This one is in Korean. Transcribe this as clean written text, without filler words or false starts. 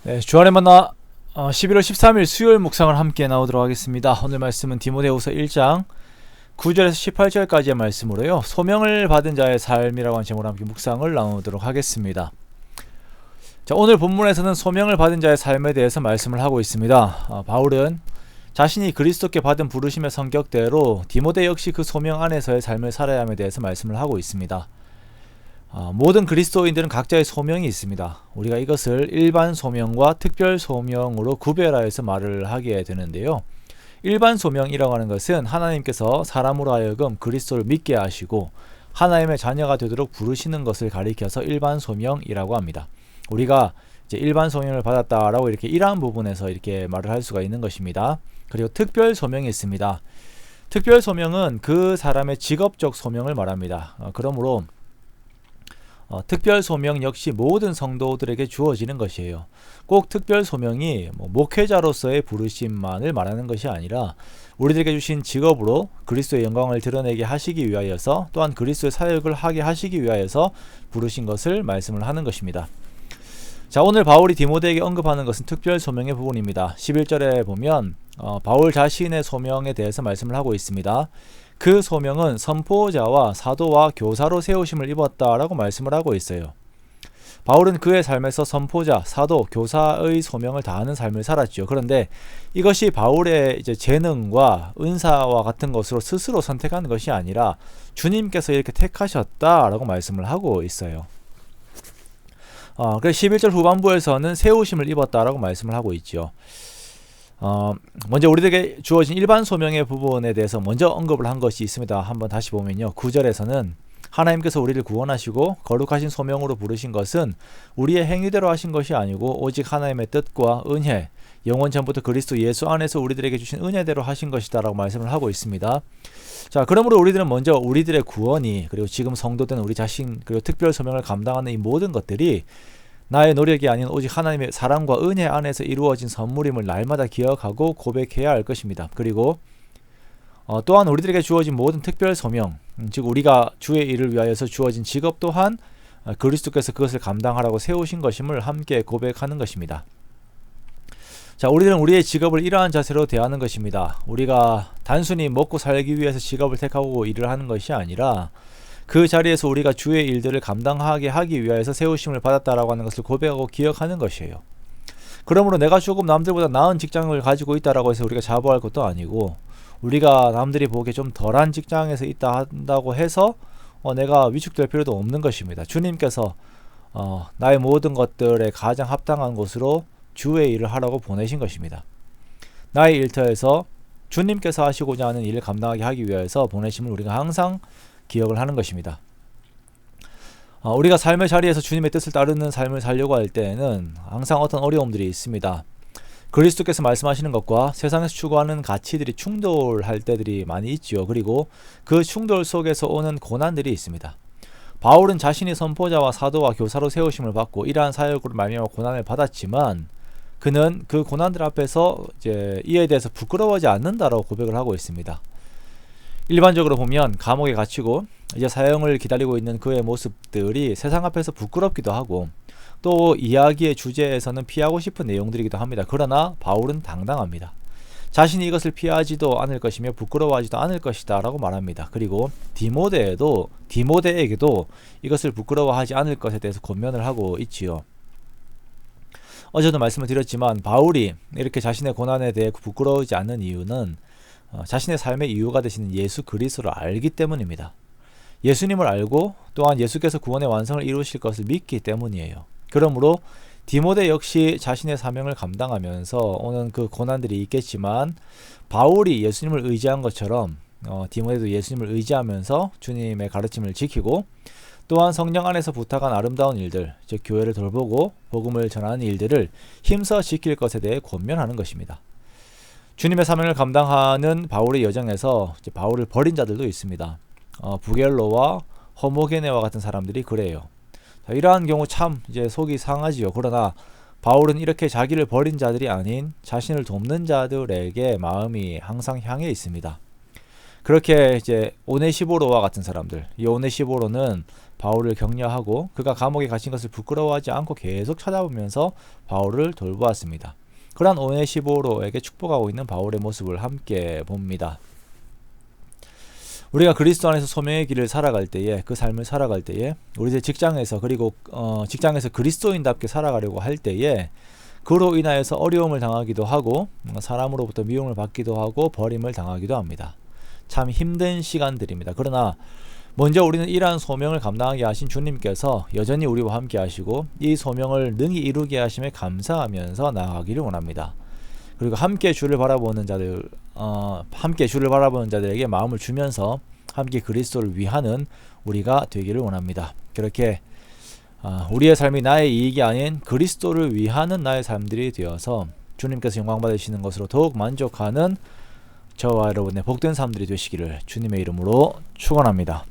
네, 주안의 만나 11월 13일 수요일 묵상을 함께 나오도록 하겠습니다. 오늘 말씀은 디모데후서 1장 9절에서 18절까지의 말씀으로요. 소명을 받은 자의 삶이라고 하는 제목으로 함께 묵상을 나누도록 하겠습니다. 자, 오늘 본문에서는 소명을 받은 자의 삶에 대해서 말씀을 하고 있습니다. 바울은 자신이 그리스도께 받은 부르심의 성격대로 디모데 역시 그 소명 안에서의 삶을 살아야 함에 대해서 말씀을 하고 있습니다. 모든 그리스도인들은 각자의 소명이 있습니다. 우리가 이것을 일반 소명과 특별 소명으로 구별하여서 말을 하게 되는데요. 일반 소명이라고 하는 것은 하나님께서 사람으로 하여금 그리스도를 믿게 하시고 하나님의 자녀가 되도록 부르시는 것을 가리켜서 일반 소명이라고 합니다. 우리가 이제 일반 소명을 받았다라고 이렇게 이러한 부분에서 이렇게 말을 할 수가 있는 것입니다. 그리고 특별 소명이 있습니다. 특별 소명은 그 사람의 직업적 소명을 말합니다. 그러므로 특별 소명 역시 모든 성도들에게 주어지는 것이에요. 꼭 특별 소명이 목회자로서의 부르심만을 말하는 것이 아니라 우리들에게 주신 직업으로 그리스도의 영광을 드러내게 하시기 위하여서 또한 그리스도의 사역을 하게 하시기 위하여서 부르신 것을 말씀을 하는 것입니다. 자, 오늘 바울이 디모데에게 언급하는 것은 특별 소명의 부분입니다. 11절에 보면 바울 자신의 소명에 대해서 말씀을 하고 있습니다. 그 소명은 선포자와 사도와 교사로 세우심을 입었다라고 말씀을 하고 있어요. 바울은 그의 삶에서 선포자, 사도, 교사의 소명을 다하는 삶을 살았죠. 그런데 이것이 바울의 이제 재능과 은사와 같은 것으로 스스로 선택한 것이 아니라 주님께서 이렇게 택하셨다라고 말씀을 하고 있어요. 그래서 11절 후반부에서는 세우심을 입었다라고 말씀을 하고 있죠. 먼저 우리에게 주어진 일반 소명의 부분에 대해서 먼저 언급을 한 것이 있습니다. 한번 다시 보면요. 9절에서는 하나님께서 우리를 구원하시고 거룩하신 소명으로 부르신 것은 우리의 행위대로 하신 것이 아니고 오직 하나님의 뜻과 은혜, 영원 전부터 그리스도 예수 안에서 우리들에게 주신 은혜대로 하신 것이다 라고 말씀을 하고 있습니다. 자, 그러므로 우리들은 먼저 우리들의 구원이, 그리고 지금 성도된 우리 자신, 그리고 특별 소명을 감당하는 이 모든 것들이 나의 노력이 아닌 오직 하나님의 사랑과 은혜 안에서 이루어진 선물임을 날마다 기억하고 고백해야 할 것입니다. 그리고 또한 우리들에게 주어진 모든 특별 소명, 즉 우리가 주의 일을 위하여서 주어진 직업 또한 그리스도께서 그것을 감당하라고 세우신 것임을 함께 고백하는 것입니다. 자, 우리들은 우리의 직업을 이러한 자세로 대하는 것입니다. 우리가 단순히 먹고 살기 위해서 직업을 택하고 일을 하는 것이 아니라 그 자리에서 우리가 주의 일들을 감당하게 하기 위해서 세우심을 받았다라고 하는 것을 고백하고 기억하는 것이에요. 그러므로 내가 조금 남들보다 나은 직장을 가지고 있다라고 해서 우리가 자부할 것도 아니고, 우리가 남들이 보기에 좀 덜한 직장에서 있다 한다고 해서 내가 위축될 필요도 없는 것입니다. 주님께서 나의 모든 것들에 가장 합당한 곳으로 주의 일을 하라고 보내신 것입니다. 나의 일터에서 주님께서 하시고자 하는 일을 감당하게 하기 위해서 보내심을 우리가 항상 기억을 하는 것입니다. 우리가 삶의 자리에서 주님의 뜻을 따르는 삶을 살려고 할 때에는 항상 어떤 어려움들이 있습니다. 그리스도께서 말씀하시는 것과 세상에서 추구하는 가치들이 충돌할 때들이 많이 있지요. 그리고 그 충돌 속에서 오는 고난들이 있습니다. 바울은 자신이 선포자와 사도와 교사로 세우심을 받고 이러한 사역으로 말미암아 고난을 받았지만 그는 그 고난들 앞에서 이에 대해서 부끄러워하지 않는다라고 고백을 하고 있습니다. 일반적으로 보면 감옥에 갇히고 이제 사형을 기다리고 있는 그의 모습들이 세상 앞에서 부끄럽기도 하고 또 이야기의 주제에서는 피하고 싶은 내용들이기도 합니다. 그러나 바울은 당당합니다. 자신이 이것을 피하지도 않을 것이며 부끄러워하지도 않을 것이다 라고 말합니다. 그리고 디모데에게도 이것을 부끄러워하지 않을 것에 대해서 권면을 하고 있지요. 어제도 말씀을 드렸지만 바울이 이렇게 자신의 고난에 대해 부끄러워하지 않는 이유는 자신의 삶의 이유가 되시는 예수 그리스도를 알기 때문입니다. 예수님을 알고 또한 예수께서 구원의 완성을 이루실 것을 믿기 때문이에요. 그러므로 디모데 역시 자신의 사명을 감당하면서 오는 그 고난들이 있겠지만 바울이 예수님을 의지한 것처럼 디모데도 예수님을 의지하면서 주님의 가르침을 지키고 또한 성령 안에서 부탁한 아름다운 일들, 즉 교회를 돌보고 복음을 전하는 일들을 힘써 지킬 것에 대해 권면하는 것입니다. 주님의 사명을 감당하는 바울의 여정에서 바울을 버린 자들도 있습니다. 부겔로와 허모게네와 같은 사람들이 그래요. 자, 이러한 경우 참 속이 상하지요. 그러나 바울은 이렇게 자기를 버린 자들이 아닌 자신을 돕는 자들에게 마음이 항상 향해 있습니다. 그렇게 이제 오네시보로와 같은 사람들, 이 오네시보로는 바울을 격려하고 그가 감옥에 갇힌 것을 부끄러워하지 않고 계속 찾아보면서 바울을 돌보았습니다. 그러한 오네시보로에게 축복하고 있는 바울의 모습을 함께 봅니다. 우리가 그리스도 안에서 소명의 길을 살아갈 때에, 그 삶을 살아갈 때에, 우리들 직장에서, 그리고 직장에서 그리스도인답게 살아가려고 할 때에 그로 인하여서 어려움을 당하기도 하고 사람으로부터 미움을 받기도 하고 버림을 당하기도 합니다. 참 힘든 시간들입니다. 그러나 먼저 우리는 이러한 소명을 감당하게 하신 주님께서 여전히 우리와 함께 하시고 이 소명을 능히 이루게 하심에 감사하면서 나아가기를 원합니다. 그리고 함께 주를 바라보는 자들에게 마음을 주면서 함께 그리스도를 위하는 우리가 되기를 원합니다. 그렇게 우리의 삶이 나의 이익이 아닌 그리스도를 위하는 나의 삶들이 되어서 주님께서 영광 받으시는 것으로 더욱 만족하는 저와 여러분의 복된 삶들이 되시기를 주님의 이름으로 축원합니다.